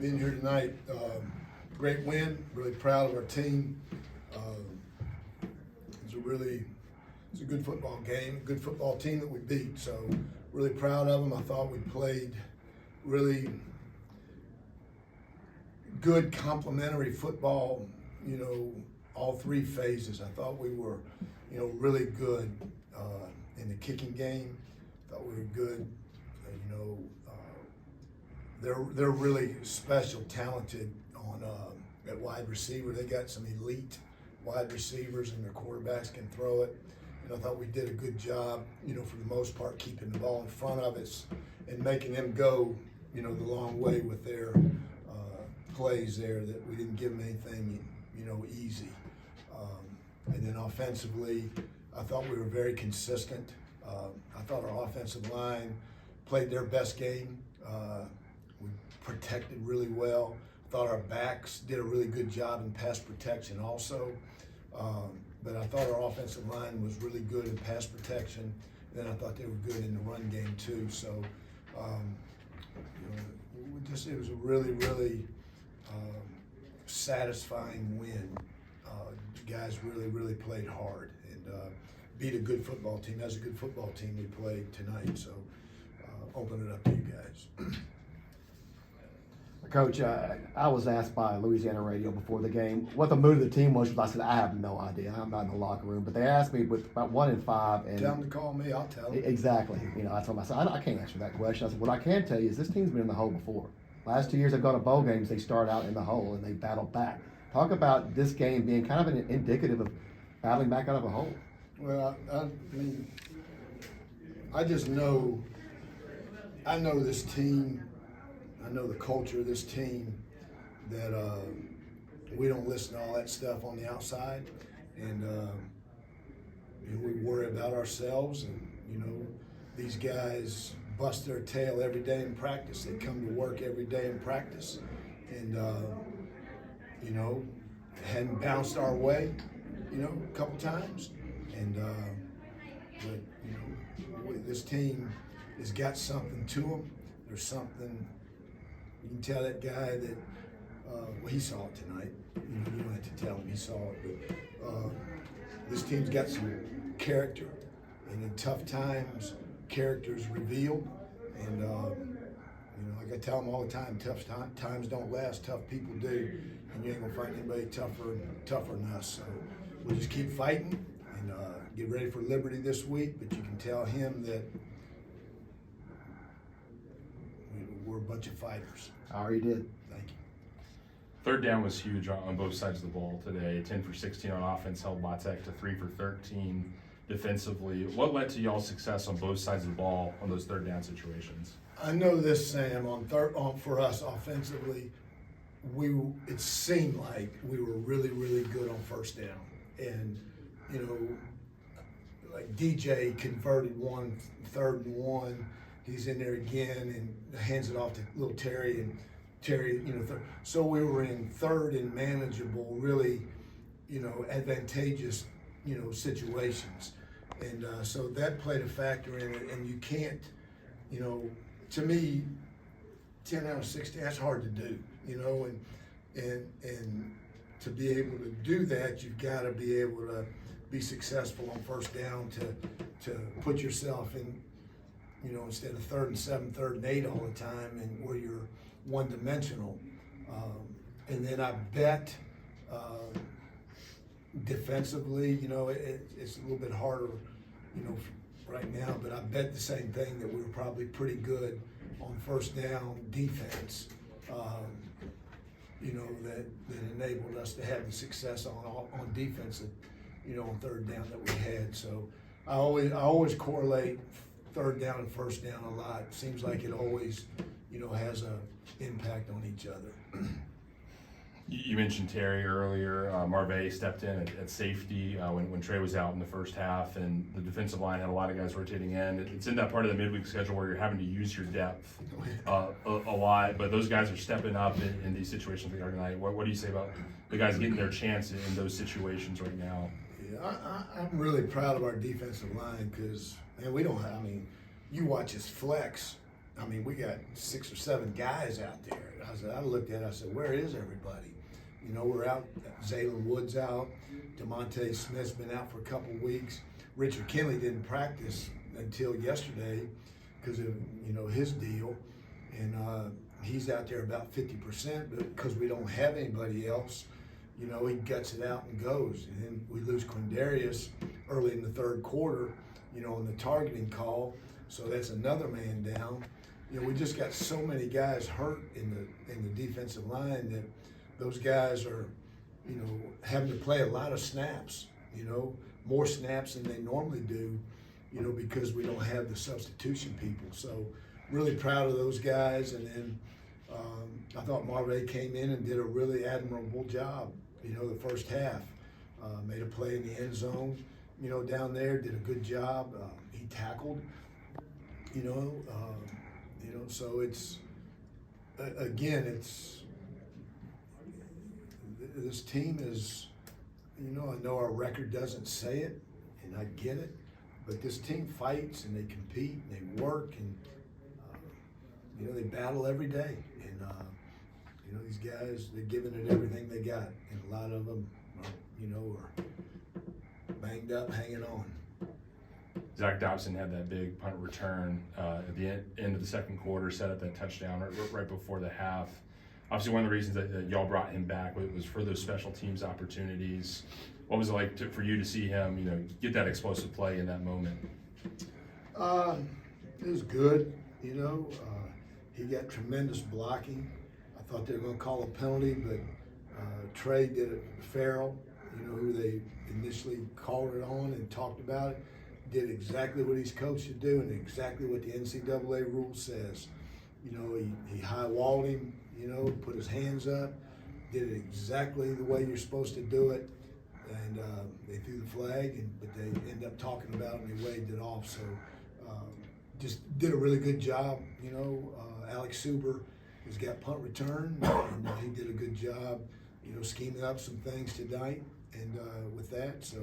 Being here tonight, great win. Really proud of our team. It's a good football game, good football team that we beat. So really proud of them. I thought we played really good complementary football. All three phases. I thought we were, really good in the kicking game. Thought we were good. They're really special, talented on at wide receiver. They got some elite wide receivers, and their quarterbacks can throw it. And I thought we did a good job, for the most part, keeping the ball in front of us and making them go, the long way with their plays there. That we didn't give them anything, easy. And then offensively, I thought we were very consistent. I thought our offensive line played their best game. We protected really well. I thought our backs did a really good job in pass protection also. But I thought our offensive line was really good in pass protection. And then I thought they were good in the run game too. So, it was a really, really satisfying win. The guys really, really played hard and beat a good football team. That's a good football team we played tonight. So, open it up to you guys. Coach, I was asked by Louisiana radio before the game what the mood of the team was. I said, I have no idea. I'm not in the locker room. But they asked me with about 1 in 5. And tell them to call me. I'll tell them. Exactly. I told them, I said, I can't answer that question. I said, what I can tell you is this team's been in the hole before. Last 2 years they've gone to bowl games. They start out in the hole and they battle back. Talk about this game being kind of an indicative of battling back out of a hole. Well, I just know, I know this team. I know the culture of this team, that we don't listen to all that stuff on the outside, and we worry about ourselves. And these guys bust their tail every day in practice. They come to work every day in practice, and hadn't bounced our way, a couple times, and but this team has got something to them. There's something. You can tell that guy that, he saw it tonight. You don't have to tell him he saw it. But this team's got some character, and in tough times, character's revealed. And like I tell them all the time, tough times don't last. Tough people do, and you ain't gonna find anybody tougher than us. So we'll just keep fighting and get ready for Liberty this week. But you can tell him that we're a bunch of fighters. I already did. Thank you. Third down was huge on both sides of the ball today. 10 for 16 on offense, held Tech to 3 for 13 defensively. What led to y'all's success on both sides of the ball on those third down situations? I know this, Sam. For us offensively, it seemed like we were really, really good on first down, and like DJ converted 3rd and 1. He's in there again and hands it off to little Terry, and Terry, so we were in third and manageable, really, advantageous, situations. And so that played a factor in it. And you can't, to me, 10 out of 16, that's hard to do, and to be able to do that, you've got to be able to be successful on first down to put yourself in, instead of 3rd and 7, 3rd and 8 all the time, and where you're one-dimensional. And then I bet defensively, it's a little bit harder, right now, but I bet the same thing, that we were probably pretty good on first down defense, that enabled us to have the success on defense, on third down that we had. So I always correlate third down and first down a lot. It seems like it always, has an impact on each other. You mentioned Terry earlier. Marvay stepped in at safety when Trey was out in the first half, and the defensive line had a lot of guys rotating in. It's in that part of the midweek schedule where you're having to use your depth a lot, but those guys are stepping up in these situations we are tonight. What do you say about the guys getting their chance in those situations right now? Yeah, I'm really proud of our defensive line, because, man, we don't have, you watch us flex. We got 6 or 7 guys out there. I looked at it, I said, where is everybody? You know, we're out, Zaylen Wood's out, DeMonte Smith's been out for a couple of weeks. Richard Kinley didn't practice until yesterday because of, you know, his deal. And he's out there about 50%, but because we don't have anybody else, you know, he guts it out and goes. And then we lose Quindarius early in the third quarter, you know, on the targeting call. So that's another man down. You know, we just got so many guys hurt in the defensive line that those guys are, you know, having to play a lot of snaps, you know, more snaps than they normally do, you know, because we don't have the substitution people. So really proud of those guys. And then I thought Marve came in and did a really admirable job, you know, the first half. Made a play in the end zone, you know, down there, did a good job. He tackled, you know, so it's, again, it's, this team is, you know, I know our record doesn't say it, and I get it, but this team fights and they compete and they work and, you know, they battle every day. And, you know, these guys, they're giving it everything they got. And a lot of them, you know, are banged up, hanging on. Zach Dobson had that big punt return at the end of the second quarter, set up that touchdown right before the half. Obviously, one of the reasons that y'all brought him back was for those special teams opportunities. What was it like for you to see him, you know, get that explosive play in that moment? It was good, you know. He got tremendous blocking. I thought they were going to call a penalty, but Trey did it. Farrell, you know, who they initially called it on and talked about it, did exactly what he's coached to do and exactly what the NCAA rule says. You know, he high-walled him, you know, put his hands up, did it exactly the way you're supposed to do it, and they threw the flag, but they ended up talking about it and they waved it off. So just did a really good job, you know. Alex Suber has got punt return, and he did a good job, you know, scheming up some things tonight, and with that, so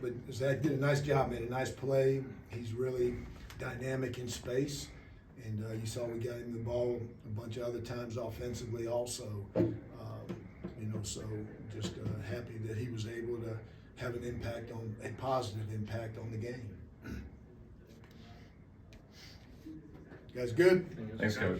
but Zach did a nice job, made a nice play. He's really dynamic in space, and you saw we got him the ball a bunch of other times offensively also, you know, so just happy that he was able to have an impact on, a positive impact on the game. You guys good? Thanks, Coach.